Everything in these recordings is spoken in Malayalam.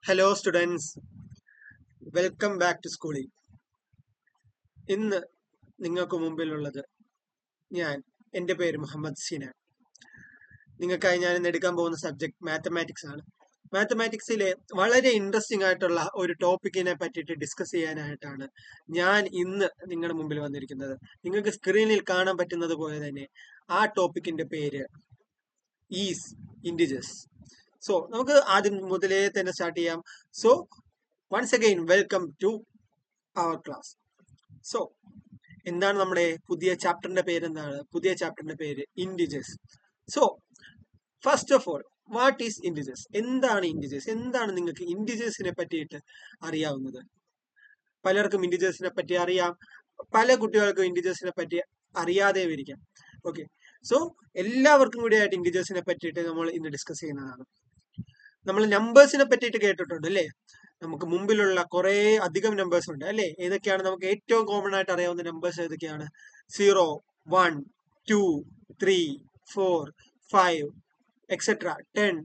Hello students, welcome back to സ്കൂളിൽ. ഇന്ന് നിങ്ങൾക്ക് മുമ്പിലുള്ളത് എൻ്റെ പേര് മുഹമ്മദ് സിനാൻ. നിങ്ങൾക്കായി ഞാൻ ഇന്ന് എടുക്കാൻ പോകുന്ന സബ്ജക്ട് മാത്തമാറ്റിക്സ് ആണ്. മാത്തമാറ്റിക്സിലെ വളരെ ഇൻട്രസ്റ്റിംഗ് ആയിട്ടുള്ള ഒരു ടോപ്പിക്കിനെ പറ്റിയിട്ട് ഡിസ്കസ് ചെയ്യാനായിട്ടാണ് ഞാൻ ഇന്ന് നിങ്ങളുടെ മുമ്പിൽ വന്നിരിക്കുന്നത്. നിങ്ങൾക്ക് സ്ക്രീനിൽ കാണാൻ പറ്റുന്നത് പോലെ തന്നെ ആ ടോപ്പിക്കിന്റെ പേര് ഈസ് ഇൻഡിജേഴ്സ്. സോ നമുക്ക് ആദ്യം മുതലേ തന്നെ സ്റ്റാർട്ട് ചെയ്യാം. So once again welcome to our class. So എന്താണ് നമ്മുടെ പുതിയ ചാപ്റ്ററിന്റെ പേര്? പുതിയ ചാപ്റ്ററിന്റെ പേര് integers. So first of all, what is integers? എന്താണ് ഇൻഡിജേഴ്സ്? എന്താണ് നിങ്ങൾക്ക് ഇൻഡിജേഴ്സിനെ പറ്റിയിട്ട് അറിയാവുന്നത്? പലർക്കും ഇൻഡിജേഴ്സിനെ പറ്റി അറിയാം, പല കുട്ടികൾക്കും ഇൻഡിജേഴ്സിനെ പറ്റി അറിയാതെ ഇരിക്കാം. ഓക്കെ, സോ എല്ലാവർക്കും കൂടി ആയിട്ട് ഇൻഡിജേഴ്സിനെ പറ്റിയിട്ട് നമ്മൾ ഇന്ന് ഡിസ്കസ് ചെയ്യുന്നതാണ്. നമ്മൾ നമ്പേഴ്സിനെ പറ്റിയിട്ട് കേട്ടിട്ടുണ്ട് അല്ലേ? നമുക്ക് മുമ്പിലുള്ള കുറെ അധികം നമ്പേഴ്സ് ഉണ്ട് അല്ലേ? ഏതൊക്കെയാണ് നമുക്ക് ഏറ്റവും കോമൺ ആയിട്ട് അറിയാവുന്ന നമ്പേഴ്സ്? ഏതൊക്കെയാണ്? 0, 1, 2, 3, 4, 5 എക്സെട്ര, 10,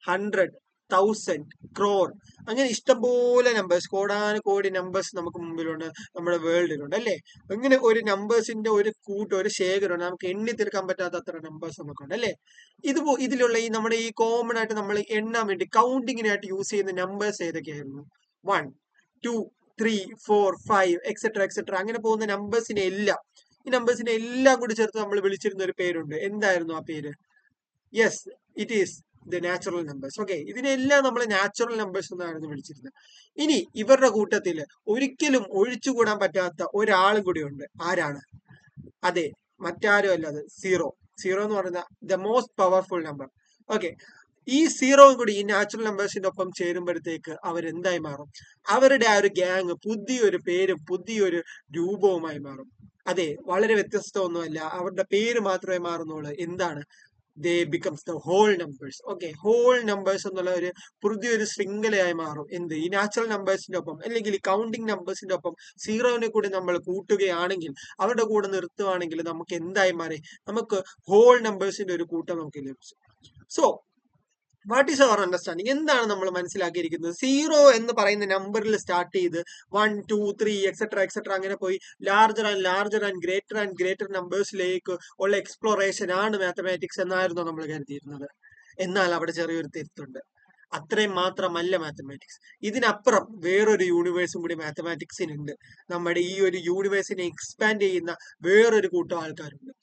100, 1000, crore, അങ്ങനെ ഇഷ്ടംപോലെ നമ്പേഴ്സ്, കോടാനുകോടി നമ്പേഴ്സ് നമുക്ക് മുമ്പിലുണ്ട്, നമ്മുടെ വേൾഡിലുണ്ട് അല്ലേ? അങ്ങനെ ഒരു നമ്പേഴ്സിന്റെ ഒരു ഒരു ശേഖരമുണ്ട്. നമുക്ക് എണ്ണി തീർക്കാൻ പറ്റാത്ത അത്ര നമ്പേഴ്സ് നമുക്കുണ്ട് അല്ലേ? ഇതിലുള്ള നമ്മുടെ ഈ കോമൺ ആയിട്ട് നമ്മൾ എണ്ണാൻ വേണ്ടി കൗണ്ടിങ്ങിനായിട്ട് യൂസ് ചെയ്യുന്ന നമ്പേഴ്സ് ഏതൊക്കെയായിരുന്നു? 1, 2, 3, 4, 5 എക്സെട്ര എക്സെട്ര, അങ്ങനെ പോകുന്ന നമ്പേഴ്സിനെ എല്ലാം, ഈ നമ്പേഴ്സിനെ എല്ലാം കൂടി ചേർത്ത് നമ്മൾ വിളിച്ചിരുന്ന ഒരു പേരുണ്ട്. എന്തായിരുന്നു ആ പേര്? Yes, it is the natural numbers. Okay, ഇതിനെല്ലാം നമ്മൾ നാച്ചുറൽ നമ്പേഴ്സ് എന്നായിരുന്നു വിളിച്ചിരുന്നത്. ഇനി ഇവരുടെ കൂട്ടത്തിൽ ഒരിക്കലും ഒഴിച്ചുകൂടാൻ പറ്റാത്ത ഒരാളും കൂടി ഉണ്ട്. ആരാണ്? അതെ, മറ്റാരും അല്ല, അത് സീറോ. സീറോ എന്ന് പറയുന്ന the most powerful number. Okay, ഈ സീറോയും കൂടി ഈ നാച്ചുറൽ നമ്പേഴ്സിന്റെ ഒപ്പം ചേരുമ്പോഴത്തേക്ക് അവരെന്തായി മാറും? അവരുടെ ആ ഒരു ഗ്യാങ് പുതിയൊരു പേരും പുതിയൊരു രൂപവുമായി മാറും. അതെ, വളരെ വ്യത്യസ്തമൊന്നുമല്ല, അവരുടെ പേര് മാത്രമേ മാറുന്നുള്ളൂ. എന്താണ്? they becomes the whole numbers. Okay, whole numbers എന്നുള്ള ഒരു പുതിയൊരു ശൃംഖലയായി മാറും. എന്ത്? ഈ നാച്ചുറൽ നമ്പേഴ്സിന്റെ ഒപ്പം അല്ലെങ്കിൽ ഈ കൗണ്ടിങ് നമ്പേഴ്സിന്റെ ഒപ്പം സീറോനെ കൂടി നമ്മൾ കൂട്ടുകയാണെങ്കിൽ, അവരുടെ കൂടെ നിർത്തുകയാണെങ്കിൽ നമുക്ക് എന്തായി മാറി? നമുക്ക് ഹോൾ നമ്പേഴ്സിന്റെ ഒരു കൂട്ടം നമുക്ക് ലഭിച്ചു. So what is our understanding? എന്താണ് നമ്മൾ മനസ്സിലാക്കിയിരിക്കുന്നത്? സീറോ എന്ന് പറയുന്ന നമ്പറിൽ സ്റ്റാർട്ട് ചെയ്ത് 1, 2, 3 എക്സെട്ര എക്സെട്ര അങ്ങനെ പോയി ലാർജർ ആൻഡ് ഗ്രേറ്റർ നമ്പേഴ്സിലേക്ക് ഉള്ള എക്സ്പ്ലോറേഷൻ ആണ് മാത്തമാറ്റിക്സ് എന്നായിരുന്നു നമ്മൾ കരുതിയിരുന്നത്. എന്നാൽ അവിടെ ചെറിയൊരു തെറ്റുണ്ട്. അത്രയും മാത്രമല്ല മാത്തമാറ്റിക്സ്, ഇതിനപ്പുറം വേറൊരു യൂണിവേഴ്സും കൂടി മാത്തമാറ്റിക്സിനുണ്ട്. നമ്മുടെ ഈ ഒരു യൂണിവേഴ്സിനെ എക്സ്പാൻഡ് ചെയ്യുന്ന വേറൊരു കൂട്ടം ആൾക്കാരുണ്ട്.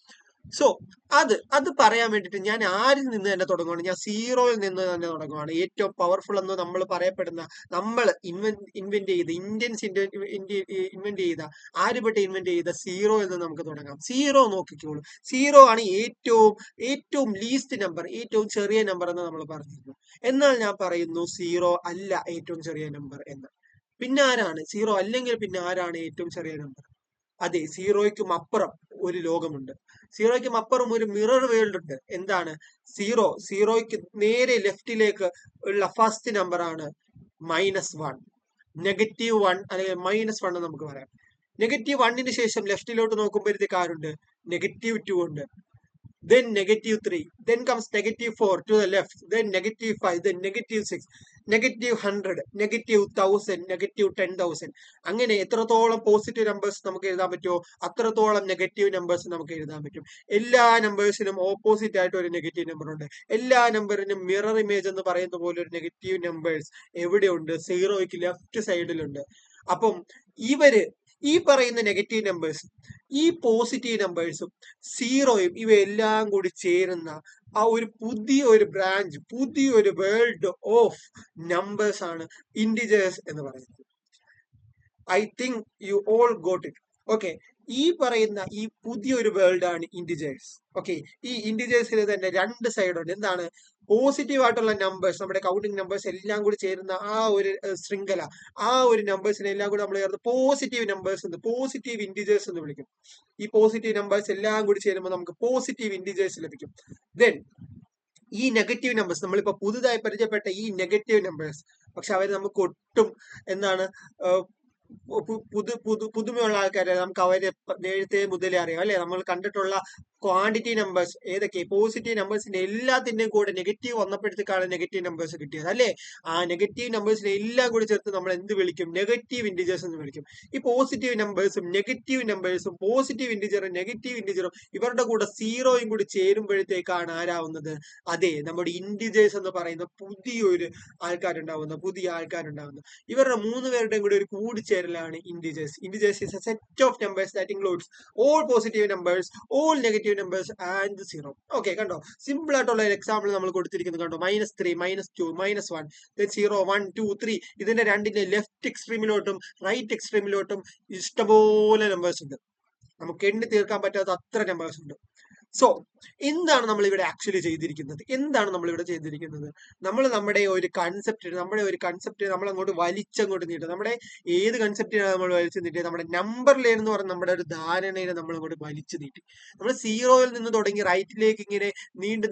സോ അത് പറയാൻ വേണ്ടിയിട്ട് ഞാൻ ആരിൽ നിന്ന് തന്നെ തുടങ്ങുകയാണ്? ഞാൻ സീറോയിൽ നിന്ന് തന്നെ തുടങ്ങുകയാണ്. ഏറ്റവും പവർഫുൾ എന്ന് നമ്മൾ പറയപ്പെടുന്ന, നമ്മൾ ഇൻവെന്റ് ചെയ്ത, ഇന്ത്യൻസ് ഇൻവെന്റ് ചെയ്ത, ആര്യഭട്ട ഇൻവെന്റ് ചെയ്ത സീറോയിൽ നിന്ന് നമുക്ക് തുടങ്ങാം. സീറോ നോക്കിക്കോളൂ. സീറോ ആണ് ഏറ്റവും ലീസ്റ്റ് നമ്പർ, ഏറ്റവും ചെറിയ നമ്പർ എന്ന് നമ്മൾ പറഞ്ഞിരുന്നു. എന്നാൽ ഞാൻ പറയുന്നു സീറോ അല്ല ഏറ്റവും ചെറിയ നമ്പർ എന്ന്. പിന്നെ ആരാണ്? സീറോ അല്ലെങ്കിൽ പിന്നെ ആരാണ് ഏറ്റവും ചെറിയ നമ്പർ? അതെ, സീറോയ്ക്കും അപ്പുറം ഒരു ലോകമുണ്ട്. സീറോയ്ക്കും അപ്പുറം ഒരു മിറർ വേൾഡ് ഉണ്ട്. എന്താണ്? സീറോയ്ക്ക് നേരെ ലെഫ്റ്റിലേക്ക് ഉള്ള ഫസ്റ്റ് നമ്പർ ആണ് -1, -1 അല്ലെങ്കിൽ -1 എന്ന് നമുക്ക് പറയാം. -1 ശേഷം ലെഫ്റ്റിലോട്ട് നോക്കുമ്പോഴത്തേക്ക് ആരുണ്ട്? -2 ഉണ്ട്. Then -3, then comes -4 to the left, then -5, then -6, -100, -1000, -10,000. അങ്ങനെ എത്രത്തോളം പോസിറ്റീവ് നമ്പേഴ്സ് നമുക്ക് എഴുതാൻ പറ്റുമോ അത്രത്തോളം നെഗറ്റീവ് നമ്പേഴ്സ് നമുക്ക് എഴുതാൻ പറ്റും. എല്ലാ നമ്പേഴ്സിനും ഓപ്പോസിറ്റ് ആയിട്ട് ഒരു നെഗറ്റീവ് നമ്പർ ഉണ്ട്. എല്ലാ നമ്പറിനും മിറർ ഇമേജ് എന്ന് പറയുന്ന പോലെ ഒരു നെഗറ്റീവ് നമ്പേഴ്സ് എവിടെയുണ്ട്? സീറോയ്ക്ക് ലെഫ്റ്റ് സൈഡിലുണ്ട്. അപ്പം ഈ പറയുന്ന നെഗറ്റീവ് നമ്പേഴ്സും ഈ പോസിറ്റീവ് നമ്പേഴ്സും സീറോയും ഇവയെല്ലാം കൂടി ചേരുന്ന ആ ഒരു പുതിയൊരു ബ്രാഞ്ച്, പുതിയൊരു വേൾഡ് ഓഫ് നമ്പേഴ്സ് ആണ് ഇൻഡിജേഴ്സ് എന്ന് പറയുന്നത്. I think you all got it. Okay, ഈ പറയുന്ന ഈ പുതിയൊരു വേൾഡ് ആണ് ഇൻഡിജേഴ്സ്. ഓക്കെ, ഈ ഇൻഡിജേഴ്സിൽ തന്നെ രണ്ട് സൈഡ് ഉണ്ട്. എന്താണ്? പോസിറ്റീവ് ആയിട്ടുള്ള നമ്പേഴ്സ്, നമ്മുടെ കൗണ്ടിങ് നമ്പേഴ്സ് എല്ലാം കൂടി ചേരുന്ന ആ ഒരു ശൃംഖല, ആ ഒരു നമ്പേഴ്സിനെ എല്ലാം കൂടി നമ്മൾ ചേർത്ത് പോസിറ്റീവ് നമ്പേഴ്സ് എന്ന്, പോസിറ്റീവ് ഇൻഡിജേഴ്സ് എന്ന് വിളിക്കും. ഈ പോസിറ്റീവ് നമ്പേഴ്സ് എല്ലാം കൂടി ചേരുമ്പോൾ നമുക്ക് പോസിറ്റീവ് ഇൻഡിജേഴ്സ് ലഭിക്കും. ദെൻ ഈ നെഗറ്റീവ് നമ്പേഴ്സ്, നമ്മളിപ്പോ പുതുതായി പരിചയപ്പെട്ട ഈ നെഗറ്റീവ് നമ്പേഴ്സ്, പക്ഷെ അവർ നമുക്ക് ഒട്ടും എന്താണ് പുതുമയുള്ള ആൾക്കാരെ നമുക്ക് അവരെ നേരത്തെ മുതലേ അറിയാം അല്ലെ. നമ്മൾ കണ്ടിട്ടുള്ള ക്വാണ്ടിറ്റി നമ്പേഴ്സ് ഏതൊക്കെ പോസിറ്റീവ് നമ്പേഴ്സിന്റെ എല്ലാത്തിന്റെയും കൂടെ നെഗറ്റീവ് വന്നപ്പോഴത്തേക്കാണ് നെഗറ്റീവ് നമ്പേഴ്സ് കിട്ടിയത് അല്ലെ. ആ നെഗറ്റീവ് നമ്പേഴ്സിനെ എല്ലാം കൂടി ചേർത്ത് നമ്മൾ എന്ത് വിളിക്കും? നെഗറ്റീവ് ഇന്റിജേഴ്സ് എന്ന് വിളിക്കും. ഈ പോസിറ്റീവ് നമ്പേഴ്സും പോസിറ്റീവ് ഇന്റിജറും നെഗറ്റീവ് ഇന്റിജറും ഇവരുടെ കൂടെ സീറോയും കൂടി ചേരുമ്പോഴത്തേക്കാണ് ആരാവുന്നത്? അതെ, നമ്മുടെ ഇന്റിജേഴ്സ് എന്ന് പറയുന്ന പുതിയ ആൾക്കാരുണ്ടാവുന്നത്. ഇവരുടെ 3 പേരുടെയും കൂടി ഒരു കൂടിച്ചേരലാണ് integers. Integers is a set of numbers that includes all positive numbers, all negative numbers and zero. Okay, കണ്ടോ? സിമ്പിൾ ആയിട്ടുള്ള ഒരു എക്സാമ്പിൾ നമ്മൾ കൊടുത്തിരിക്കുന്നത് കണ്ടോ? -3, -2, -1, 0, 1, 2, 3. ഇതിന്റെ രണ്ടിന്റെ ലെഫ്റ്റ് എക്സ്ട്രീമിലോട്ടും റൈറ്റ് എക്സ്ട്രീമിലോട്ടും ഇഷ്ടംപോലെ നമ്പേഴ്സ് ഉണ്ട്. നമുക്ക് എണ്ണി തീർക്കാൻ പറ്റാത്ത അത്ര നമ്പേഴ്സ് ഉണ്ട്. സോ എന്താണ് നമ്മൾ ഇവിടെ ആക്ച്വലി ചെയ്തിരിക്കുന്നത്? നമ്മൾ നമ്മുടെ ഒരു കൺസെപ്റ്റ് നമ്മൾ അങ്ങോട്ട് വലിച്ചങ്ങോട്ട് നീട്ടും. നമ്മുടെ ഏത് കൺസെപ്റ്റിനാണ് നമ്മൾ വലിച്ചു നീട്ടിയത്? നമ്മുടെ നമ്പർ ലൈൻ എന്ന് പറഞ്ഞ നമ്മുടെ ഒരു ധാരണയെ നമ്മൾ അങ്ങോട്ട് വലിച്ചു നീട്ടി. നമ്മൾ സീറോയിൽ നിന്ന് തുടങ്ങി റൈറ്റിലേക്ക് ഇങ്ങനെ നീണ്ട്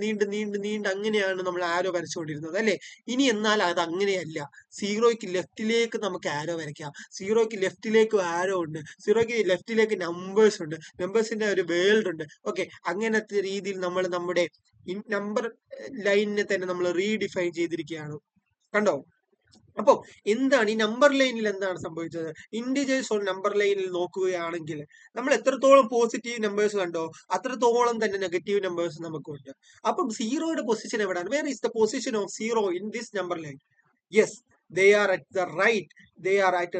അങ്ങനെയാണ് നമ്മൾ ആരോ വരച്ചുകൊണ്ടിരുന്നത് അല്ലെ. ഇനി എന്നാൽ അത് അങ്ങനെയല്ല. സീറോയ്ക്ക് ലെഫ്റ്റിലേക്ക് നമുക്ക് ആരോ വരയ്ക്കാം. സീറോയ്ക്ക് ലെഫ്റ്റിലേക്ക് ആരോ ഉണ്ട്. സീറോയ്ക്ക് ലെഫ്റ്റിലേക്ക് നമ്പേഴ്സ് ഉണ്ട്. നമ്പേഴ്സിന്റെ ഒരു വേൾഡ് ഉണ്ട്. ഓക്കെ, അങ്ങനത്തെ രീതിയിൽ നമ്മൾ നമ്മുടെ നമ്പർ ലൈനിനെ തന്നെ നമ്മൾ റീഡിഫൈൻ ചെയ്തിരിക്കുകയാണ്. കണ്ടോ? അപ്പൊ എന്താണ് ഈ നമ്പർ ലൈനിൽ എന്താണ് സംഭവിച്ചത്? ഇന്റിജേഴ്സ് ഓൺ നമ്പർ ലൈനിൽ നോക്കുകയാണെങ്കിൽ നമ്മൾ എത്രത്തോളം പോസിറ്റീവ് നമ്പേഴ്സ് കണ്ടോ അത്രത്തോളം തന്നെ നെഗറ്റീവ് നമ്പേഴ്സ് നമുക്കുണ്ട്. അപ്പം സീറോയുടെ പൊസിഷൻ എവിടെയാണ്? Where is the position of zero in this number line? Yes, they are at the right. They are at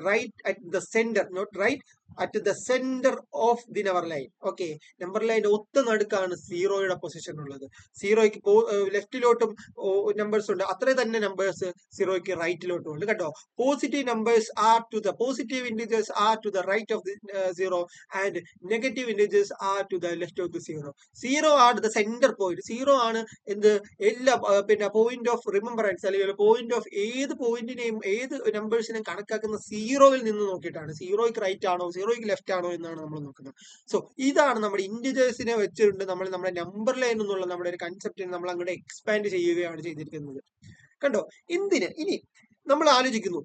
the center, not right, at the center of the number line. Okay, number line ഒത്ത നടുക്കാണ് സീറോയുടെ പൊസിഷൻ ഉള്ളത്. സീറോയ്ക്ക് ലെഫ്റ്റിലോട്ടും നമ്പേഴ്സ് ഉണ്ട്, അത്രേ തന്നെ നമ്പേഴ്സ് സീറോയ്ക്ക് റൈറ്റിലോട്ടും ഉണ്ട്. കേട്ടോ? Positive numbers are to the positive integers are to the right of the zero and negative integers are to the left of the zero. Zero ആണ് ദ സെന്റർ പോയിന്റ്. സീറോ ആണ് എന്ത് എല്ലാ പിന്നെ പോയിന്റ് ഓഫ് റിമംബറൻസ് അല്ലെങ്കിൽ പോയിന്റ് ഓഫ് ഏത് പോയിന്റിനെയും ഏത് നമ്പേഴ്സിനെയും കണക്കാക്കുന്ന സീറോയിൽ നിന്ന് നോക്കിയിട്ടാണ്. സീറോയ്ക്ക് റൈറ്റ് ആണോ സീറോയ്ക്ക് ലെഫ്റ്റ് ആണോ എന്നാണ് നമ്മൾ നോക്കുന്നത്. സോ ഇതാണ് നമ്മുടെ ഇന്റിജേഴ്സിനെ വെച്ചിട്ടുണ്ട് നമ്മൾ നമ്മുടെ നമ്പർ ലൈൻ എന്നുള്ള നമ്മുടെ ഒരു കൺസെപ്റ്റിനെ നമ്മൾ അങ്ങോട്ട് എക്സ്പാൻഡ് ചെയ്യുകയാണ് ചെയ്തിരിക്കുന്നത്. കണ്ടോ? എന്തിന്? ഇനി നമ്മൾ ആലോചിക്കുന്നു,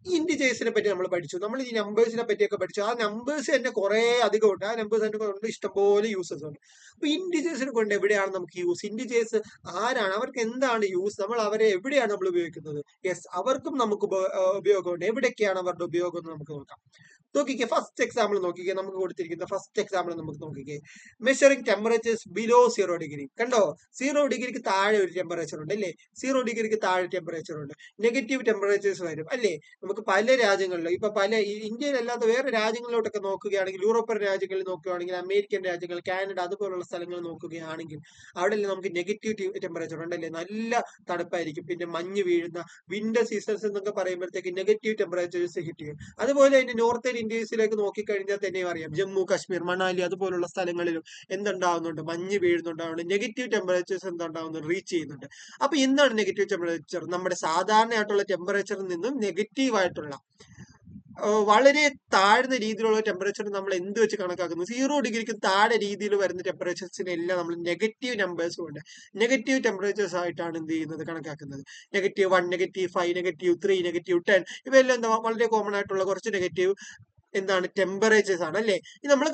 ഈ ഇന്റിജേഴ്സിനെ പറ്റി നമ്മൾ പഠിച്ചു, നമ്മൾ ഈ നമ്പേഴ്സിനെ പറ്റിയൊക്കെ പഠിച്ചു. ആ നമ്പേഴ്സ് തന്നെ കുറെ അധികം ഉണ്ട്. ആ നമ്പേഴ്സ് തന്നെ കൊണ്ട് ഇഷ്ടംപോലെ യൂസസ് ഉണ്ട്. അപ്പൊ ഇന്റിജേഴ്സിനെ കൊണ്ട് എവിടെയാണ് നമുക്ക് യൂസ്? ഇന്റിജേഴ്സ് ആരാണ്? അവർക്ക് എന്താണ് യൂസ്? നമ്മൾ അവരെ എവിടെയാണ് നമ്മൾ ഉപയോഗിക്കുന്നത്? യെസ്, അവർക്കും നമുക്ക് ഉപയോഗമുണ്ട്. എവിടെയൊക്കെയാണ് അവരുടെ ഉപയോഗം എന്ന് നമുക്ക് നോക്കാം. നോക്കിക്കേ, ഫസ്റ്റ് എക്സാമ്പിൾ നോക്കിക്കേ. നമുക്ക് കൊടുത്തിരിക്കുന്ന ഫസ്റ്റ് എക്സാമ്പിൾ നമുക്ക് നോക്കിക്കേ. Measuring temperatures below 0 degree. കണ്ടോ? 0 ഡിഗ്രിക്ക് താഴെ ഒരു ടെമ്പറേച്ചർ ഉണ്ട് അല്ലേ. 0 ഡിഗ്രിക്ക് താഴെ ടെമ്പറേച്ചർ ഉണ്ട്. നെഗറ്റീവ് ടെമ്പറേച്ചേഴ്സ് വരും അല്ലേ. നമുക്ക് പല രാജ്യങ്ങളിലും ഇപ്പൊ ഇന്ത്യയിലല്ലാത്ത വേറെ രാജ്യങ്ങളിലോട്ടൊക്കെ നോക്കുകയാണെങ്കിൽ, യൂറോപ്യൻ രാജ്യങ്ങളിൽ നോക്കുകയാണെങ്കിൽ, അമേരിക്കൻ രാജ്യങ്ങൾ, കാനഡ അതുപോലുള്ള സ്ഥലങ്ങൾ നോക്കുകയാണെങ്കിൽ അവിടെ നമുക്ക് നെഗറ്റീവ് ടെമ്പറേച്ചർ ഉണ്ടല്ലേ. നല്ല തണുപ്പായിരിക്കും. പിന്നെ മഞ്ഞ് വീഴുന്ന വിന്റർ സീസൺസ് എന്നൊക്കെ പറയുമ്പോഴത്തേക്ക് നെഗറ്റീവ് ടെമ്പറേച്ചേഴ്സ് ഹിറ്റ് ചെയ്യും. അതുപോലെ തന്നെ നോർത്തേൺ ഇന്ത്യയിലേക്ക് നോക്കിക്കഴിഞ്ഞാൽ തന്നെയും അറിയാം, ജമ്മു കാശ്മീർ, മണാലി അതുപോലുള്ള സ്ഥലങ്ങളിലും എന്തുണ്ടാവുന്നുണ്ട്? മഞ്ഞ് വീഴുന്നുണ്ടാവുന്നുണ്ട്. നെഗറ്റീവ് ടെമ്പറേച്ചേഴ്സ് എന്തുണ്ടാവുന്നു? റീച്ച് ചെയ്യുന്നുണ്ട്. അപ്പൊ എന്താണ് നെഗറ്റീവ് ടെമ്പറേച്ചർ? നമ്മുടെ സാധാരണയായിട്ടുള്ള ടെമ്പറേച്ചറിൽ നിന്നും നെഗറ്റീവ് ആയിട്ടുള്ള വളരെ താഴ്ന്ന രീതിയിലുള്ള ടെമ്പറേച്ചർ നമ്മൾ എന്ത് വെച്ച് കണക്കാക്കുന്നു? 0 ഡിഗ്രിക്ക് താഴെ രീതിയിൽ വരുന്ന ടെമ്പറേച്ചേഴ്സിനെ എല്ലാം നമ്മൾ നെഗറ്റീവ് നമ്പേഴ്സ് കൊണ്ട് നെഗറ്റീവ് ടെമ്പറേച്ചേഴ്സ് ആയിട്ടാണ് എന്ത് ചെയ്യുന്നത്? കണക്കാക്കുന്നത്. -1, -5, -3, -10 ഇവയെല്ലാം എന്താ വളരെ കോമൺ ആയിട്ടുള്ള കുറച്ച് നെഗറ്റീവ് എന്താണ്? ടെമ്പറേച്ചേഴ്സ് ആണ് അല്ലേ. നമ്മൾ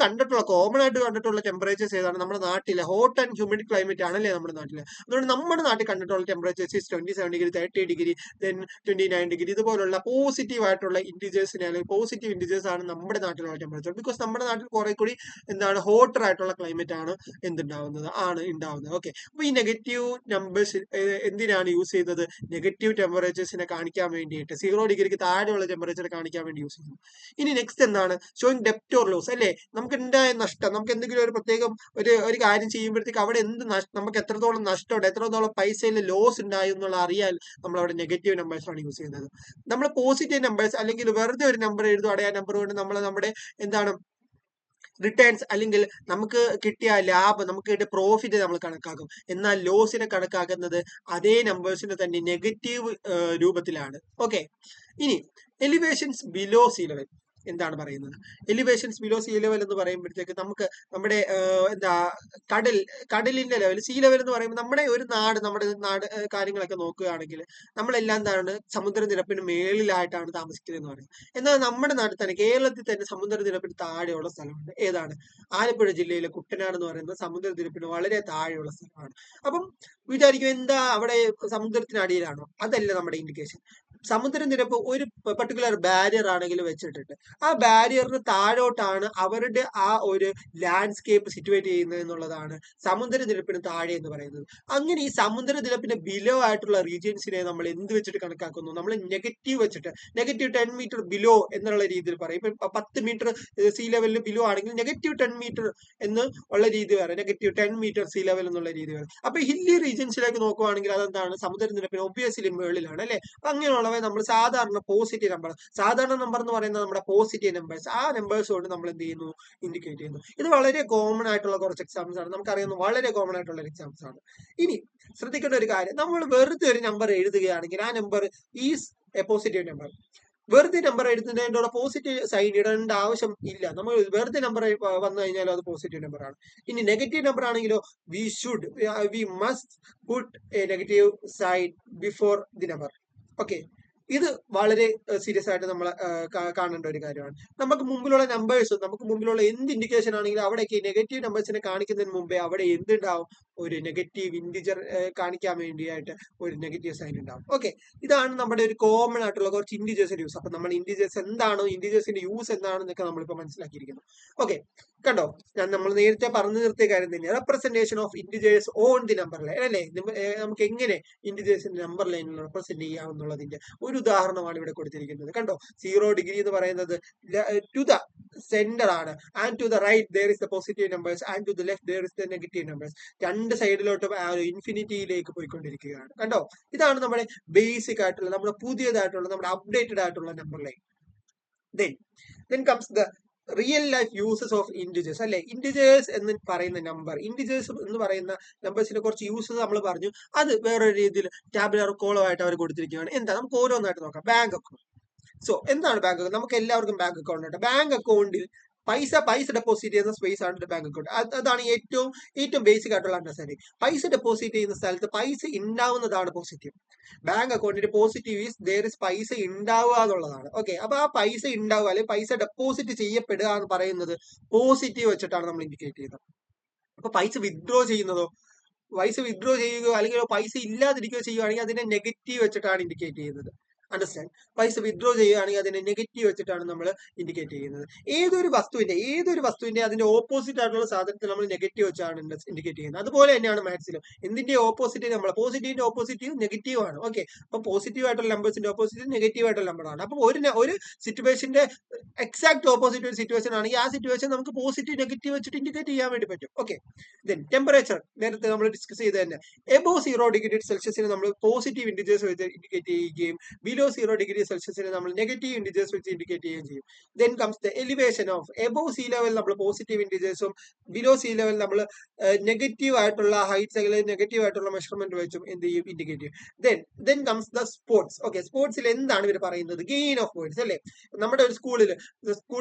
കോമൺ ആയിട്ട് കണ്ടിട്ടുള്ള ടെമ്പറേച്ചേഴ്സ് ഏതാണ്? നമ്മുടെ നാട്ടിലെ ഹോട്ട് ആൻഡ് ഹ്യൂമിഡ് ക്ലൈമറ്റ് ആണല്ലേ നമ്മുടെ നാട്ടില്. അതുകൊണ്ട് നമ്മുടെ നാട്ടിൽ കണ്ടിട്ടുള്ള ടെമ്പറേച്ചേഴ്സ് 27 ഡിഗ്രി, 30 ഡിഗ്രി, 29 ഡിഗ്രി ഇതുപോലുള്ള പോസിറ്റീവ് ആയിട്ടുള്ള ഇന്റിജേഴ്സിനെ അല്ലെങ്കിൽ പോസിറ്റീവ് ഇന്റിജേഴ്സ് ആണ് നമ്മുടെ നാട്ടിലുള്ള ടെമ്പറേച്ചർ. ബിക്കോസ് നമ്മുടെ നാട്ടിൽ കുറെ കൂടി എന്താണ് ഹോട്ടർ ആയിട്ടുള്ള ക്ലൈമറ്റ് ആണ് ഉണ്ടാവുന്നത്. ഓക്കെ, അപ്പൊ ഈ നെഗറ്റീവ് നമ്പേഴ്സ് എന്തിനാണ് യൂസ് ചെയ്യുന്നത്? നെഗറ്റീവ് ടെമ്പറേച്ചേഴ്സിനെ കാണിക്കാൻ വേണ്ടിയിട്ട്, 0 ഡിഗ്രിക്ക് താഴെയുള്ള ടെമ്പറേച്ചർ കാണിക്കാൻ വേണ്ടി യൂസ് ചെയ്യുന്നു. ഇനി നെക്സ്റ്റ് എന്താണ്? ഷോയിങ് ഡെപ്റ്റ് ഓർ ലോസ് അല്ലേ. നമുക്ക് ഉണ്ടായ നഷ്ടം, നമുക്ക് എന്തെങ്കിലും ഒരു പ്രത്യേകം ഒരു കാര്യം ചെയ്യുമ്പോഴത്തേക്ക് അവിടെ നമുക്ക് എത്രത്തോളം നഷ്ടമുണ്ട്, എത്രത്തോളം പൈസയിൽ ലോസ് ഉണ്ടായി എന്നുള്ള അറിയാൻ നമ്മൾ അവിടെ നെഗറ്റീവ് നമ്പേഴ്സ് ആണ് യൂസ് ചെയ്യുന്നത്. നമ്മൾ പോസിറ്റീവ് നമ്പേഴ്സ് അല്ലെങ്കിൽ വെറുതെ ഒരു നമ്പർ എഴുതുവാണെങ്കിൽ ആ നമ്പർ കൊണ്ട് നമ്മൾ നമ്മുടെ എന്താണ് റിട്ടേൺസ് അല്ലെങ്കിൽ നമുക്ക് കിട്ടിയ ലാഭം, നമുക്ക് കിട്ടിയ പ്രോഫിറ്റ് നമ്മൾ കണക്കാക്കും. എന്നാൽ ലോസിനെ കണക്കാക്കുന്നത് അതേ നമ്പേഴ്സിന്റെ തന്നെ നെഗറ്റീവ് രൂപത്തിലാണ്. ഓക്കെ, ഇനി എലിവേഷൻസ് ബിലോ സീ ലെവൽ. എന്താണ് പറയുന്നത്. എലിവേഷൻസ് ബിലോ സീ ലെവൽ എന്ന് പറയുമ്പോഴത്തേക്ക് നമുക്ക് നമ്മുടെ എന്താ കടലിന്റെ ലെവൽ, സീ ലെവൽ എന്ന് പറയുമ്പോൾ നമ്മുടെ നാട് കാര്യങ്ങളൊക്കെ നോക്കുകയാണെങ്കിൽ നമ്മളെല്ലാം എന്താണ് സമുദ്രനിരപ്പിന് മേളിലായിട്ടാണ് താമസിക്കുന്നത് എന്ന് പറയുന്നത്. എന്നാൽ നമ്മുടെ നാട്ടിൽ തന്നെ കേരളത്തിൽ തന്നെ സമുദ്രനിരപ്പിന് താഴെയുള്ള സ്ഥലമുണ്ട്. ഏതാണ്? ആലപ്പുഴ ജില്ലയിലെ കുട്ടനാട് എന്ന് പറയുന്നത് സമുദ്രനിരപ്പിന് വളരെ താഴെയുള്ള സ്ഥലമാണ്. അപ്പം വിചാരിക്കും എന്താ അവിടെ സമുദ്രത്തിനടിയിലാണോ? അതല്ല നമ്മുടെ ഇൻഡിക്കേഷൻ. സമുദ്രനിരപ്പ് ഒരു പർട്ടിക്കുലർ ബാരിയർ ആണെങ്കിൽ വെച്ചിട്ടുണ്ട്, ആ ബാരിയറിന് താഴോട്ടാണ് അവരുടെ ആ ഒരു ലാൻഡ്സ്കേപ്പ് സിറ്റുവേറ്റ് ചെയ്യുന്നത് എന്നുള്ളതാണ് സമുദ്രനിരപ്പിന് താഴെ എന്ന് പറയുന്നത്. അങ്ങനെ ഈ സമുദ്രനിരപ്പിന് ബിലോ ആയിട്ടുള്ള റീജിയൻസിനെ നമ്മൾ എന്ത് വെച്ചിട്ട് കണക്കാക്കുന്നു? നമ്മൾ നെഗറ്റീവ് വെച്ചിട്ട്, നെഗറ്റീവ് 10 മീറ്റർ ബിലോ എന്നുള്ള രീതിയിൽ പറയും. ഇപ്പൊ 10 മീറ്റർ സീ ലെവലിന് ബിലോ ആണെങ്കിൽ നെഗറ്റീവ് 10 മീറ്റർ എന്ന് ഉള്ള രീതി വരെ, നെഗറ്റീവ് 10 മീറ്റർ സീ ലെവൽ എന്നുള്ള രീതി വരെ. അപ്പൊ ഹില്ലി റീജിയൻസിലേക്ക് നോക്കുവാണെങ്കിൽ അതെന്താണ്? സമുദ്രനിരപ്പിന് ഒബ്വിയസ്ലി മുകളിലാണ് അല്ലെ. അപ്പൊ അങ്ങനെയുള്ളവ നമ്മൾ സാധാരണ പോസിറ്റീവ് നമ്പർ, സാധാരണ നമ്പർ എന്ന് പറയുന്നത് നമ്മുടെ പോസിറ്റീവ് നമ്പേഴ്സ്, ആ നമ്പേഴ്സ് കൊണ്ട് നമ്മൾ എന്ത് ചെയ്യുന്നു? ഇൻഡിക്കേറ്റ് ചെയ്യുന്നു. ഇത് വളരെ കോമൺ ആയിട്ടുള്ള കുറച്ച് എക്സാംസ് ആണ്, നമുക്കറിയുന്ന വളരെ കോമൺ ആയിട്ടുള്ള എക്സാംസ് ആണ്. ഇനി ശ്രദ്ധിക്കേണ്ട ഒരു കാര്യം, നമ്മൾ വെറുതെ ഒരു നമ്പർ എഴുതുകയാണെങ്കിൽ ആ number is A positive number. വെറുതെ നമ്പർ എഴുതുന്നതിന്റെ പോസിറ്റീവ് സൈൻ ഇടേണ്ട ആവശ്യം ഇല്ല. നമ്മൾ വെറുതെ നമ്പർ വന്നു കഴിഞ്ഞാൽ അത് പോസിറ്റീവ് നമ്പർ ആണ്. ഇനി നെഗറ്റീവ് നമ്പർ ആണെങ്കിലോ we must put a negative sign before the number. Okay, ഇത് വളരെ സീരിയസ് ആയിട്ട് നമ്മൾ കാണേണ്ട ഒരു കാര്യമാണ്. നമുക്ക് മുമ്പിലുള്ള നമ്പേഴ്സ്, നമുക്ക് മുമ്പിലുള്ള എന്ത് ഇൻഡിക്കേഷൻ ആണെങ്കിലും അവിടേക്ക് നെഗറ്റീവ് നമ്പേഴ്സിനെ കാണിക്കുന്നതിന് മുമ്പേ അവിടെ എന്തുണ്ടാവും? ഒരു നെഗറ്റീവ് ഇൻഡിജർ കാണിക്കാൻ വേണ്ടിയായിട്ട് ഒരു നെഗറ്റീവ് സൈൻ ഉണ്ടാവും. ഓക്കെ, ഇതാണ് നമ്മുടെ ഒരു കോമൺ ആയിട്ടുള്ള കുറച്ച് ഇൻഡിജേഴ്സിന്റെ യൂസ്. അപ്പൊ നമ്മൾ ഇൻഡിജേഴ്സ് എന്താണോ, ഇൻഡിജേഴ്സിന്റെ യൂസ് എന്താണെന്നൊക്കെ നമ്മളിപ്പോ മനസ്സിലാക്കിയിരിക്കുന്നു. ഓക്കെ, കണ്ടോ, നമ്മൾ നേരത്തെ പറഞ്ഞു നിർത്തിയ കാര്യം തന്നെ, representation of integers on the number line അല്ലേ. നമുക്ക് എങ്ങനെ ഇൻഡിജേഴ്സിന്റെ നമ്പർ ലൈനിൽ റെപ്രസെന്റ് ചെയ്യാമെന്നുള്ളതിന്റെ ഒരു ഉദാഹരണമാണ് ഇവിടെ കൊടുത്തിരിക്കുന്നത്. കണ്ടോ, 0 ഡിഗ്രി എന്ന് പറയുന്നത് ടു ദ സെന്റർ ആണ്, and to the right there is the positive numbers and to the left there is the negative numbers. രണ്ട് സൈഡിലോട്ടും ഇൻഫിനിറ്റിയിലേക്ക് പോയിക്കൊണ്ടിരിക്കുകയാണ്. കണ്ടോ, ഇതാണ് നമ്മുടെ ബേസിക് ആയിട്ടുള്ള, നമ്മുടെ പുതിയതായിട്ടുള്ള, നമ്മുടെ അപ്ഡേറ്റഡ് ആയിട്ടുള്ള number line. then comes the real life uses of integers അല്ലെ. ഇൻഡിജേഴ്സ് എന്ന് പറയുന്ന നമ്പർ, ഇൻഡിജേഴ്സ് എന്ന് പറയുന്ന നമ്പേഴ്സിന്റെ കുറച്ച് യൂസസ് നമ്മൾ പറഞ്ഞു. അത് വേറൊരു രീതിയിൽ ടാബുലർ കോളം ആയിട്ട് അവർ കൊടുത്തിരിക്കുകയാണ്. എന്താ, നമുക്ക് ഓരോന്നായിട്ട് നോക്കാം. Bank account. സോ എന്താണ് ബാങ്ക് അക്കൗണ്ട്? നമുക്ക് എല്ലാവർക്കും ബാങ്ക് അക്കൗണ്ട് ഉണ്ട്. ബാങ്ക് അക്കൗണ്ടിൽ പൈസ ഡെപ്പോസിറ്റ് ചെയ്യുന്ന സ്പേസ് ആണ് ബാങ്ക് അക്കൗണ്ട്. അതാണ് ഏറ്റവും ബേസിക് ആയിട്ടുള്ള അണ്ടർസ്റ്റാൻഡിങ്. പൈസ ഡെപ്പോസിറ്റ് ചെയ്യുന്ന സ്ഥലത്ത് പൈസ ഉണ്ടാവുന്നതാണ് പോസിറ്റീവ്. ബാങ്ക് അക്കൗണ്ടിന്റെ പോസിറ്റീവ് ഈസ് there is പൈസ ഉണ്ടാവുക എന്നുള്ളതാണ്. ഓക്കെ, അപ്പൊ ആ പൈസ ഉണ്ടാവുക അല്ലെങ്കിൽ പൈസ ഡെപ്പോസിറ്റ് ചെയ്യപ്പെടുക എന്ന് പറയുന്നത് പോസിറ്റീവ് വെച്ചിട്ടാണ് നമ്മൾ ഇൻഡിക്കേറ്റ് ചെയ്യുന്നത്. അപ്പൊ പൈസ വിത്ഡ്രോ ചെയ്യുന്നതോ, പൈസ വിത്ഡ്രോ ചെയ്യുകയോ അല്ലെങ്കിൽ പൈസ ഇല്ലാതിരിക്കുകയോ ചെയ്യുകയാണെങ്കിൽ അതിനെ നെഗറ്റീവ് വെച്ചിട്ടാണ് ഇൻഡിക്കേറ്റ് ചെയ്യുന്നത്. അണ്ടർസ്റ്റാൻഡ്? പൈസ വിത്ഡ്രോ ചെയ്യുകയാണെങ്കിൽ അതിനെ നെഗറ്റീവ് വെച്ചിട്ടാണ് നമ്മൾ ഇൻഡിക്കേറ്റ് ചെയ്യുന്നത്. ഏതൊരു വസ്തുവിന്റെ അതിന്റെ ഓപ്പോസിറ്റ് ആയിട്ടുള്ള സാധനത്തിൽ നമ്മൾ നെഗറ്റീവ് വെച്ചാണ് ഇൻഡിക്കേറ്റ് ചെയ്യുന്നത്. അതുപോലെ തന്നെയാണ് മാത്സിലും. എന്തിന്റെ ഓപ്പോസിറ്റ്? നമ്മൾ പോസിറ്റീവിന്റെ ഓപ്പോസിറ്റീവ് നെഗറ്റീവ് ആണ്. ഓക്കെ, അപ്പൊ പോസിറ്റീവ് ആയിട്ടുള്ള നമ്പേഴ്സിന്റെ ഓപ്പോസിറ്റ് നെഗറ്റീവ് ആയിട്ടുള്ള നമ്പർ ആണ്. അപ്പൊ ഒരു സിറ്റുവേഷന്റെ എക്സാക്ട് ഓപ്പോസിറ്റ് ഒരു സിറ്റുവേഷൻ ആണെങ്കിൽ ആ സിറ്റുവേഷൻ നമുക്ക് പോസിറ്റീവ് നെഗറ്റീവ് വെച്ചിട്ട് ഇൻഡിക്കേറ്റ് ചെയ്യാൻ വേണ്ടി പറ്റും. ഓക്കെ, ടെമ്പറേച്ചർ നേരത്തെ നമ്മൾ ഡിസ്കസ് ചെയ്ത് തന്നെ, എബോവ് 0 ഡിഗ്രി സെൽഷ്യസിന് നമ്മൾ പോസിറ്റീവ് ഇൻഡിജേഴ്സ് വെച്ച് ഇൻഡിക്കേറ്റ് ചെയ്യുകയും ബിലോ 0 ഡിഗ്രി സെൽഷ്യസിനെ നമ്മൾ നെഗറ്റീവ് ഇൻഡിജേഴ്സ് വെച്ച് ഇൻഡിക്കേറ്റ് ചെയ്യുകയും ചെയ്യും. Then comes the elevation of above see level നമ്മൾ പോസിറ്റീവ് ഇൻഡിജേഴ്സും ബിലോ സീ ലെവൽ നമ്മൾ നെഗറ്റീവ് ആയിട്ടുള്ള ഹൈറ്റ്സ് അല്ലെങ്കിൽ നെഗറ്റീവ് ആയിട്ടുള്ള മെഷർമെന്റ് വെച്ചും എന്ത് ചെയ്യും? ഇൻഡിക്കേറ്റ് ചെയ്യും. Then comes the sports. Okay, സ്പോർട്സിൽ എന്താണ് ഇവർ പറയുന്നത്? ഗെയിൻ ഓഫ് പോയിന്റ്സ് അല്ലേ. നമ്മുടെ ഒരു സ്കൂളിൽ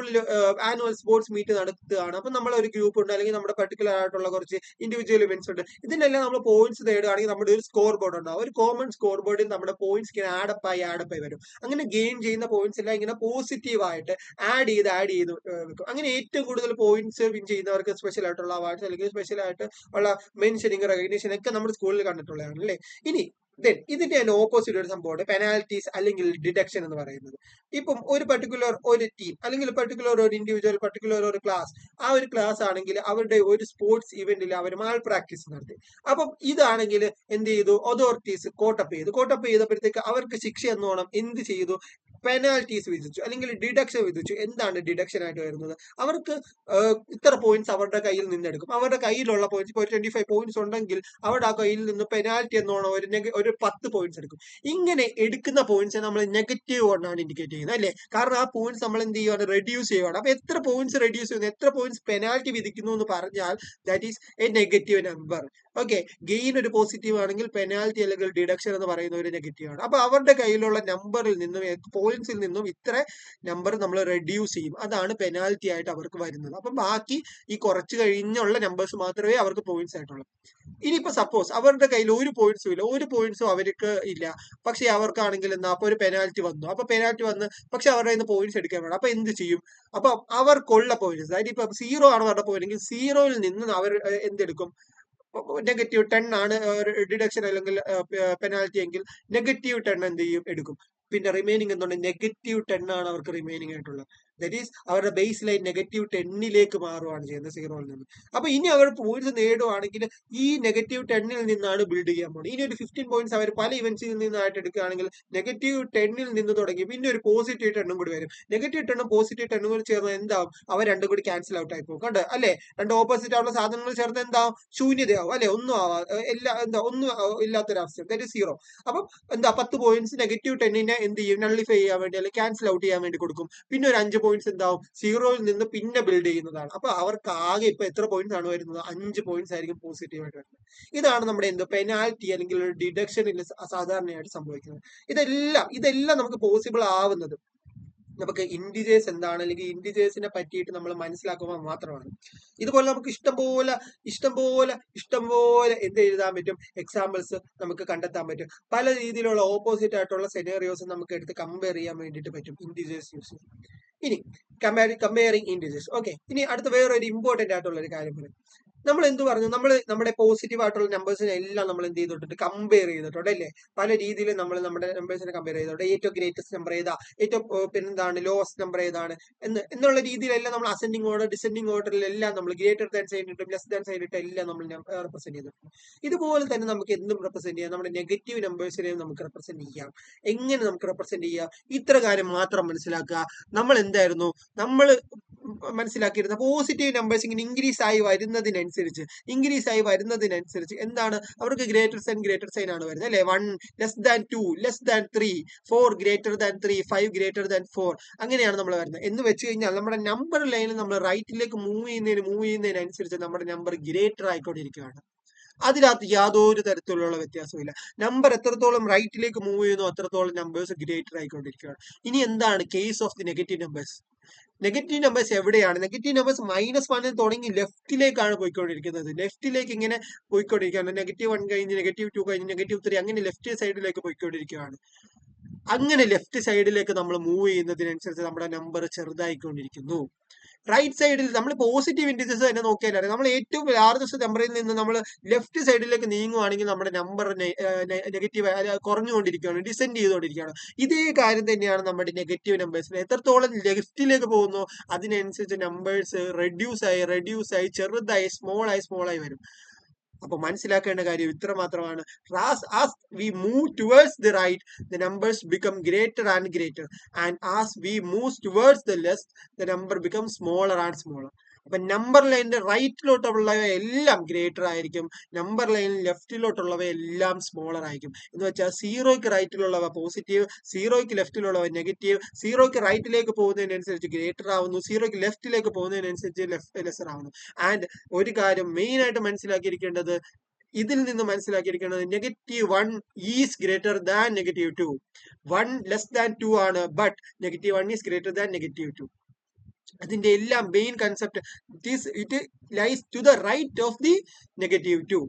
ആനുവൽ സ്പോർട്സ് മീറ്റ് നടത്തുകയാണ്. അപ്പൊ നമ്മൾ ഒരു ഗ്രൂപ്പ് ഉണ്ട്, അല്ലെങ്കിൽ നമ്മുടെ പർട്ടിക്കുലർ ആയിട്ടുള്ള കുറച്ച് ഇൻഡിവിജ്വൽ ഇവന്റ്സ് ഉണ്ട്. ഇതിനെല്ലാം നമ്മൾ പോയിന്റ്സ് നേടുകയാണെങ്കിൽ നമ്മുടെ ഒരു സ്കോർ ബോർഡ് ഉണ്ടാവും. ഒരു കോമൺ സ്കോർ ബോർഡിൽ നമ്മുടെ പോയിന്റ്സ് ഇങ്ങനെ ആഡപ്പ് ആയി വരും. അങ്ങനെ ഗെയിൻ ചെയ്യുന്ന പോയിന്റ്സ് എല്ലാം ഇങ്ങനെ പോസിറ്റീവ് ആയിട്ട് ആഡ് ചെയ്ത് വെക്കും. അങ്ങനെ ഏറ്റവും കൂടുതൽ പോയിന്റ്സ് വിൻ ചെയ്യുന്നവർക്ക് സ്പെഷ്യൽ ആയിട്ടുള്ള അവാർഡ്സ് അല്ലെങ്കിൽ സ്പെഷ്യൽ ആയിട്ട് ഉള്ള മെൻഷനിങ്, റെക്കഗ്നീഷൻ ഒക്കെ നമ്മുടെ സ്കൂളിൽ കണ്ടിട്ടുള്ളതാണ് അല്ലേ. ഇനി ഇതിന്റെ ഓപ്പോസിറ്റ് ഒരു സംഭവമാണ് പെനാൽറ്റീസ് അല്ലെങ്കിൽ ഡിഡക്ഷൻ എന്ന് പറയുന്നത്. ഇപ്പം ഒരു ടീം അല്ലെങ്കിൽ ഒരു ഇൻഡിവിജ്വൽ, ഒരു ക്ലാസ്, ആ ഒരു ക്ലാസ് ആണെങ്കിൽ അവരുടെ ഒരു സ്പോർട്സ് ഇവന്റിൽ അവർ മാൽ പ്രാക്ടീസ് നടത്തി. അപ്പം ഇതാണെങ്കിൽ എന്ത് ചെയ്തു? അതോറിറ്റീസ് കോട്ടപ്പ് ചെയ്തപ്പോഴത്തേക്ക് അവർക്ക് ശിക്ഷ എന്നോണം എന്ത് ചെയ്തു? പെനാൽറ്റീസ് വിധിച്ചു അല്ലെങ്കിൽ ഡിഡക്ഷൻ വിധിച്ചു. എന്താണ് ഡിഡക്ഷൻ ആയിട്ട് വരുന്നത്? അവർക്ക് ഇത്ര പോയിന്റ്സ് അവരുടെ കയ്യിൽ നിന്ന് എടുക്കും. അവരുടെ കയ്യിലുള്ള പോയിന്റ്സ് ഇപ്പോൾ 25 പോയിന്റ്സ് ഉണ്ടെങ്കിൽ അവരുടെ ആ കയ്യിൽ നിന്ന് പെനാൽറ്റി എന്നോണം ഒരു 10 പോയിന്റ്സ് എടുക്കും. ഇങ്ങനെ എടുക്കുന്ന പോയിന്റ്സ് നമ്മൾ നെഗറ്റീവ് കൊണ്ടാണ് ഇൻഡിക്കേറ്റ് ചെയ്യുന്നത് അല്ലേ. കാരണം ആ പോയിന്റ്സ് നമ്മൾ എന്ത് ചെയ്യുകയാണ്? റെഡ്യൂസ് ചെയ്യുകയാണ്. അപ്പൊ എത്ര പോയിന്റ്സ് റെഡ്യൂസ് ചെയ്യുന്നു, എത്ര പോയിന്റ്സ് പെനാൽറ്റി വിധിക്കുന്നു എന്ന് പറഞ്ഞാൽ that is A negative number. Okay, gain ഒരു പോസിറ്റീവ് ആണെങ്കിൽ പെനാൽറ്റി അല്ലെങ്കിൽ ഡിഡക്ഷൻ എന്ന് പറയുന്ന ഒരു നെഗറ്റീവ് ആണ്. അപ്പൊ അവരുടെ കയ്യിലുള്ള നമ്പറിൽ നിന്നും പോയിന്റ്സിൽ നിന്നും ഇത്ര നമ്പർ നമ്മൾ റെഡ്യൂസ് ചെയ്യും. അതാണ് പെനാൽറ്റി ആയിട്ട് അവർക്ക് വരുന്നത്. അപ്പൊ ബാക്കി ഈ കുറച്ച് കഴിഞ്ഞുള്ള നമ്പേഴ്സ് മാത്രമേ അവർക്ക് പോയിന്റ്സ് ആയിട്ടുള്ളൂ. ഇനിയിപ്പോ സപ്പോസ് അവരുടെ കയ്യിൽ ഒരു പോയിന്റ്സും ഇല്ല, ഒരു പോയിന്റ്സും അവർക്ക് ഇല്ല, പക്ഷെ അവർക്കാണെങ്കിൽ എന്താ അപ്പൊ ഒരു പെനാൽറ്റി വന്നു. അപ്പൊ പെനാൽറ്റി വന്ന് പക്ഷെ അവരുടെ കയ്യിൽ നിന്ന് പോയിന്റ്സ് എടുക്കാൻ വേണം. അപ്പൊ എന്ത് ചെയ്യും? അപ്പൊ അവർക്കുള്ള പോയിന്റ്സ്, അതായത് ഇപ്പൊ 0 ആണ് അവരുടെ പോയിന്റ് എങ്കിൽ 0-ൽ നിന്ന് അവർ എന്തെടുക്കും? -10 ആണ് ഡിഡക്ഷൻ അല്ലെങ്കിൽ പെനാൽറ്റി എങ്കിൽ -10 എന്ത് ചെയ്യും? എടുക്കും. പിന്നെ റിമൈനിങ് എന്തുണ്ട്? -10 ആണ് അവർക്ക് റിമൈനിങ് ആയിട്ടുള്ളത്. ദറ്റ് ഈസ് അവരുടെ ബേസ് ലൈൻ -10-ലേക്ക് മാറുകയാണ് ചെയ്യുന്നത് 0-ൽ നിന്ന്. അപ്പൊ ഇനി അവർ പോയിന്റ്സ് നേടുവാണെങ്കിൽ ഈ -10-ൽ നിന്നാണ് ബിൽഡ് ചെയ്യാൻ പോകുന്നത്. ഇനി ഒരു 15 പോയിന്റ്സ് അവർ പല ഇവന്റ്സിൽ നിന്നായിട്ട് എടുക്കുകയാണെങ്കിൽ -10-ൽ നിന്ന് തുടങ്ങി പിന്നെ ഒരു പോസിറ്റീവ് 10 കൂടി വരും. -10 പോസിറ്റീവ് 10 കൂടി ചേർന്ന് എന്താവും? അവ രണ്ടും കൂടി ക്യാൻസൽ ഔട്ട് ആയി പോകും. കണ്ടോ അല്ലെ? രണ്ട് ഓപ്പോസിറ്റ് ആവുള്ള സാധനങ്ങൾ ചേർന്ന് എന്താവും? ശൂന്യതയാവും അല്ലെ? ഒന്നും ആവാ ഒന്നും ഇല്ലാത്തൊരവസ്ഥ, ദാറ്റ് 0. അപ്പം എന്താ 10 പോയിന്റ്സ് -10-നെ എന്ത് ചെയ്യും? നള്ളിഫൈ ചെയ്യാൻ വേണ്ടി അല്ലെങ്കിൽ ക്യാൻസൽ ഔട്ട് ചെയ്യാൻ വേണ്ടി കൊടുക്കും. പിന്നെ ഒരു 5 പോയിന്റ്സ് എന്താവും? 0-ൽ നിന്ന് പിന്നെ ബിൽഡ് ചെയ്യുന്നതാണ്. അപ്പൊ അവർക്ക് ആകെ ഇപ്പൊ എത്ര പോയിന്റ്സ് ആണ് വരുന്നത്? 5 പോയിന്റ്സ് ആയിരിക്കും പോസിറ്റീവ് ആയിട്ട് വരുന്നത്. ഇതാണ് നമ്മുടെ പെനാൽറ്റി അല്ലെങ്കിൽ ഡിഡക്ഷനിൽ സാധാരണയായിട്ട് സംഭവിക്കുന്നത്. ഇതെല്ലാം നമുക്ക് പോസിബിൾ ആവുന്നത് നമുക്ക് ഇന്റിജേഴ്സ് എന്താണ് അല്ലെങ്കിൽ ഇന്റിജേഴ്സിനെ പറ്റിയിട്ട് നമ്മൾ മനസ്സിലാക്കുമ്പോൾ മാത്രമാണ്. ഇതുപോലെ നമുക്ക് ഇഷ്ടംപോലെ എന്ത് എഴുതാൻ പറ്റും? എക്സാമ്പിൾസ് നമുക്ക് കണ്ടെത്താൻ പറ്റും. പല രീതിയിലുള്ള ഓപ്പോസിറ്റ് ആയിട്ടുള്ള സെനേറിയോസ് നമുക്ക് എടുത്ത് കമ്പയർ ചെയ്യാൻ വേണ്ടിയിട്ട് പറ്റും ഇന്റിജേഴ്സ് യൂസ് ചെയ്യും. ഇനി കമ്പയറിംഗ് ഇന്റിജേഴ്സ്. ഓക്കെ, ഇനി അടുത്ത വേറൊരു ഇമ്പോർട്ടന്റ് ആയിട്ടുള്ള ഒരു കാര്യം പറയും. നമ്മൾ എന്ത് പറഞ്ഞു? നമ്മുടെ പോസിറ്റീവ് ആയിട്ടുള്ള നമ്പേഴ്സിനെ എല്ലാം നമ്മൾ എന്ത് ചെയ്തിട്ടുണ്ട്? കമ്പയർ ചെയ്തിട്ടുണ്ട് അല്ലേ? പല രീതിയിൽ നമ്മൾ നമ്മുടെ നമ്പേഴ്സിനെ കമ്പയർ ചെയ്തിട്ടുണ്ട്. ഏറ്റവും ഗ്രേറ്റസ്റ്റ് നമ്പർ ഏതാ, ഏറ്റവും പിന്നെന്താണ് ലോവസ്റ്റ് നമ്പർ ഏതാണ് എന്നുള്ള രീതിയിലെല്ലാം നമ്മൾ അസെൻഡിങ് ഓർഡർ ഡിസെൻഡിങ് ഓർഡറിലെല്ലാം നമ്മൾ ഗ്രേറ്റർ ദാൻ സൈൻ ഇട്ടും ലെസ് ദാൻ സൈൻ ഇട്ടും എല്ലാം നമ്മൾ റെപ്രസെന്റ് ചെയ്തിട്ടുണ്ട്. ഇതുപോലെ തന്നെ നമുക്ക് എന്തും റെപ്രസെന്റ് ചെയ്യാം. നമ്മുടെ നെഗറ്റീവ് നമ്പേഴ്സിനെയും നമുക്ക് റെപ്രസെന്റ് ചെയ്യാം. എങ്ങനെ നമുക്ക് റെപ്രസെന്റ് ചെയ്യാം? ഇത്ര കാര്യം മാത്രം മനസ്സിലാക്കുക. നമ്മൾ എന്തായിരുന്നു മനസ്സിലാക്കിയിരുന്ന പോസിറ്റീവ് നമ്പേഴ്സ് ഇങ്ങനെ ഇൻക്രീസ് ആയി വരുന്നതിനനുസരിച്ച് എന്താണ് അവർക്ക് ഗ്രേറ്റർ സൈൻ ആണ് വരുന്നത് അല്ലെ? 1 less than 2 less than 3 4 greater than 3 5 greater than 4 അങ്ങനെയാണ് നമ്മൾ വരുന്നത്. എന്ന് വെച്ച് കഴിഞ്ഞാൽ നമ്മുടെ നമ്പർ ലൈനിൽ നമ്മൾ റൈറ്റിലേക്ക് മൂവ് ചെയ്യുന്നതിനനുസരിച്ച് നമ്മുടെ നമ്പർ ഗ്രേറ്റർ ആയിക്കൊണ്ടിരിക്കുകയാണ്. അതിനകത്ത് യാതൊരു തരത്തിലുള്ള വ്യത്യാസമില്ല. നമ്പർ എത്രത്തോളം റൈറ്റിലേക്ക് മൂവ് ചെയ്യുന്നു അത്രത്തോളം നമ്പേഴ്സ് ഗ്രേറ്റർ ആയിക്കൊണ്ടിരിക്കുകയാണ്. ഇനി എന്താണ് case of the negative numbers? Negative numbers എവിടെയാണ്? നെഗറ്റീവ് നമ്പേഴ്സ് -1 തുടങ്ങി ലെഫ്റ്റിലേക്കാണ് പോയിക്കൊണ്ടിരിക്കുന്നത്. ലെഫ്റ്റിലേക്ക് ഇങ്ങനെ പോയിക്കൊണ്ടിരിക്കുകയാണ്. -1 കഴിഞ്ഞ് -2 കഴിഞ്ഞ് -3 അങ്ങനെ ലെഫ്റ്റ് സൈഡിലേക്ക് പോയിക്കൊണ്ടിരിക്കുകയാണ്. അങ്ങനെ ലെഫ്റ്റ് സൈഡിലേക്ക് നമ്മൾ മൂവ് ചെയ്യുന്നതിനനുസരിച്ച് നമ്മുടെ നമ്പർ ചെറുതായിക്കൊണ്ടിരിക്കുന്നു. റൈറ്റ് സൈഡിൽ നമ്മൾ പോസിറ്റീവ് ഇന്റിജേഴ്സ് തന്നെ നോക്കിയാൽ അറിയാം. നമ്മൾ ഏറ്റവും ലാർജസ്റ്റ് നമ്പറിൽ നിന്ന് നമ്മൾ ലെഫ്റ്റ് സൈഡിലേക്ക് നീങ്ങുവാണെങ്കിൽ നമ്മുടെ നമ്പർ നെഗറ്റീവ് കുറഞ്ഞുകൊണ്ടിരിക്കുകയാണ്, ഡിസെൻഡ് ചെയ്തുകൊണ്ടിരിക്കുകയാണ്. ഇതേ കാര്യം തന്നെയാണ് നമ്മുടെ നെഗറ്റീവ് നമ്പേഴ്സിന്. എത്രത്തോളം ലെഫ്റ്റിലേക്ക് പോകുന്നു അതിനനുസരിച്ച് നമ്പേഴ്സ് റെഡ്യൂസ് ആയി ചെറുതായി സ്മോൾ ആയി വരും. അപ്പൊ മനസ്സിലാക്കേണ്ട കാര്യം ഇത്ര മാത്രമാണ്. as we move towards the right, the numbers become greater and greater, and as we move towards the left, the number becomes smaller and smaller. അപ്പൊ നമ്പർ ലൈനിന്റെ റൈറ്റിലോട്ടുള്ളവ എല്ലാം ഗ്രേറ്റർ ആയിരിക്കും, നമ്പർ ലൈനിൽ ലെഫ്റ്റിലോട്ടുള്ളവ എല്ലാം സ്മോളർ ആയിരിക്കും. എന്ന് വെച്ചാൽ 0ക്ക് റൈറ്റിലുള്ളവ പോസിറ്റീവ്, 0ക്ക് ലെഫ്റ്റിലുള്ളവ നെഗറ്റീവ്, 0ക്ക് റൈറ്റിലേക്ക് പോകുന്നതിനനുസരിച്ച് ഗ്രേറ്റർ ആവുന്നു, 0ക്ക് ലെഫ്റ്റിലേക്ക് പോകുന്നതിനനുസരിച്ച് ലെസർ ആവുന്നു. ആൻഡ് ഒരു കാര്യം മെയിൻ ആയിട്ട് മനസ്സിലാക്കിയിരിക്കേണ്ടത്, ഇതിൽ നിന്ന് മനസ്സിലാക്കിയിരിക്കുന്നത് -1 is greater than -2. 1 less than 2 ആണ്, ബട്ട് -1 ഈസ് ഗ്രേറ്റർ ദാൻ -2. അതിന്റെ എല്ലാം main concept it lies to the right of the -2.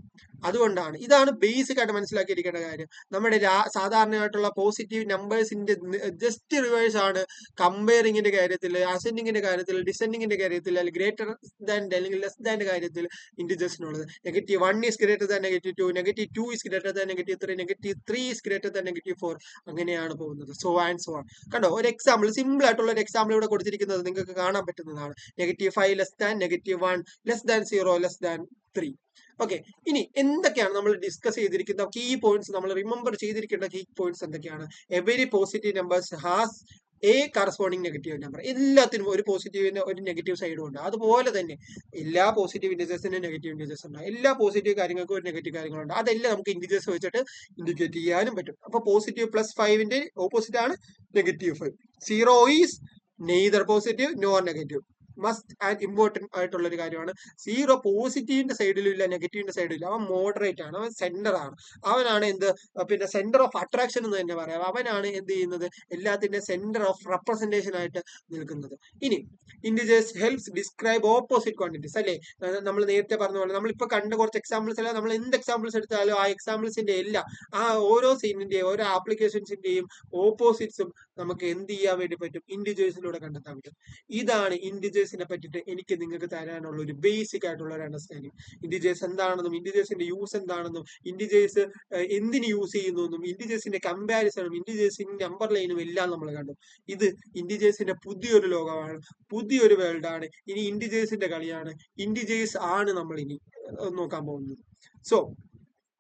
അതുകൊണ്ടാണ് ഇതാണ് ബേസിക് ആയിട്ട് മനസ്സിലാക്കിയിരിക്കേണ്ട കാര്യം. നമ്മുടെ സാധാരണയായിട്ടുള്ള പോസിറ്റീവ് നമ്പേഴ്സിന്റെ ജസ്റ്റ് റിവേഴ്സ് ആണ് കമ്പയറിംഗിന്റെ കാര്യത്തിൽ, അസെൻഡിങ്ങിന്റെ കാര്യത്തിൽ, ഡിസെൻഡിങ്ങിന്റെ കാര്യത്തിൽ, അല്ലെങ്കിൽ ഗ്രേറ്റർ ദാൻ അല്ലെങ്കിൽ ലെസ് ദാന്റെ കാര്യത്തിൽ ഇന്റിജേഴ്സിനുള്ളത്. -1 is greater than -2, -2 is greater than -3, -3 is greater than -4 അങ്ങനെയാണ് പോകുന്നത്. സോ ആൻഡ് സോ ആണ്. കണ്ടോ, ഒരു എക്സാമ്പിൾ, സിമ്പിൾ ആയിട്ടുള്ള ഒരു എക്സാമ്പിൾ ഇവിടെ കൊടുത്തിരിക്കുന്നത് നിങ്ങൾക്ക് കാണാൻ പറ്റുന്നതാണ്. -5 less than, -1 less than 0 less than 3. Okay, ഇനി എന്തൊക്കെയാണ് നമ്മൾ ഡിസ്കസ് ചെയ്തിരിക്കുന്ന കീ പോയിന്റ്സ്, നമ്മൾ റിമെമ്പർ ചെയ്തിരിക്കേണ്ട കീ പോയിന്റ്സ് എന്തൊക്കെയാണ്? Every positive numbers has A corresponding negative number. എല്ലാത്തിനും ഒരു പോസിറ്റീവിന് ഒരു നെഗറ്റീവ് സൈഡും ഉണ്ട്. അതുപോലെ തന്നെ എല്ലാ പോസിറ്റീവ് ഇന്റിജേഴ്സിനും നെഗറ്റീവ് ഇന്റിജേഴ്സ് ഉണ്ട്. എല്ലാ പോസിറ്റീവ് കാര്യങ്ങൾക്കും ഒരു നെഗറ്റീവ് കാര്യങ്ങളുണ്ട്. അതെല്ലാം നമുക്ക് ഇന്റിജേഴ്സ് വെച്ചിട്ട് ഇൻഡിക്കേറ്റ് ചെയ്യാനും പറ്റും. അപ്പൊ പോസിറ്റീവ് +5ന്റെ ഓപ്പോസിറ്റ് ആണ് -5. 0 is neither positive nor negative. Must and important ആയിട്ടുള്ള ഒരു കാര്യമാണ്. സീറോ പോസിറ്റീവിന്റെ സൈഡിലും ഇല്ല, നെഗറ്റീവിന്റെ സൈഡിലും ഇല്ല. അവൻ മോഡറേറ്റ് ആണ്, അവൻ സെന്റർ ആണ്. അവനാണ് എന്ത്, പിന്നെ സെന്റർ ഓഫ് അട്രാക്ഷൻ എന്ന് തന്നെ പറയാം. അവനാണ് എന്ത് ചെയ്യുന്നത്, എല്ലാത്തിന്റെ സെന്റർ ഓഫ് റെപ്രസെന്റേഷൻ ആയിട്ട് നിൽക്കുന്നത്. ഇനി integers helps describe opposite quantities അല്ലെ. നമ്മൾ നേരത്തെ പറഞ്ഞ പോലെ നമ്മളിപ്പോ കണ്ട കുറച്ച് എക്സാമ്പിൾസ് അല്ല, നമ്മൾ എന്ത് എക്സാമ്പിൾസ് എടുത്താലും ആ എക്സാമ്പിൾസിന്റെ എല്ലാം ആ ഓരോ സീനിന്റെയും ഓരോ ആപ്ലിക്കേഷൻസിന്റെയും ഓപ്പോസിറ്റ്സും നമുക്ക് എന്ത് ചെയ്യാൻ വേണ്ടി പറ്റും, ഇന്റിജേഴ്സിലൂടെ കണ്ടെത്താൻ പറ്റും. ഇതാണ് ഇന്റിജേഴ്സിനെ പറ്റിയിട്ട് എനിക്ക് നിങ്ങൾക്ക് തരാനുള്ള ഒരു ബേസിക് ആയിട്ടുള്ള ഒരു അണ്ടർസ്റ്റാൻഡിങ്. ഇന്റിജേഴ്സ് എന്താണെന്നും ഇന്റിജേഴ്സിന്റെ യൂസ് എന്താണെന്നും ഇന്റിജേഴ്സ് എന്തിന് യൂസ് ചെയ്യുന്നു എന്നും ഇന്റിജേഴ്സിന്റെ കമ്പാരിസണും ഇന്റിജേഴ്സിന്റെ നമ്പർ ലൈനും എല്ലാം നമ്മൾ കണ്ടു. ഇത് ഇന്റിജേഴ്സിന്റെ പുതിയൊരു ലോകമാണ്, പുതിയൊരു വേൾഡ് ആണ്. ഇനി ഇന്റിജേഴ്സിന്റെ കളിയാണ്, ഇന്റിജേഴ്സ് ആണ് നമ്മൾ ഇനി നോക്കാൻ പോകുന്നത്. സോ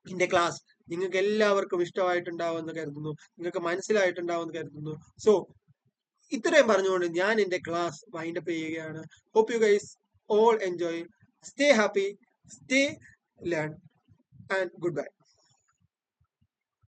എന്റെ ക്ലാസ് നിങ്ങൾക്ക് എല്ലാവർക്കും ഇഷ്ടമായിട്ടുണ്ടാവുമെന്ന് കരുതുന്നു, നിങ്ങൾക്ക് മനസ്സിലായിട്ടുണ്ടാവുമെന്ന് കരുതുന്നു. സോ ഇത്രയും പറഞ്ഞുകൊണ്ട് ഞാൻ എന്റെ ക്ലാസ് വൈൻഡപ്പ് ചെയ്യുകയാണ്. Hope you guys all enjoy, stay happy, stay learn and good by.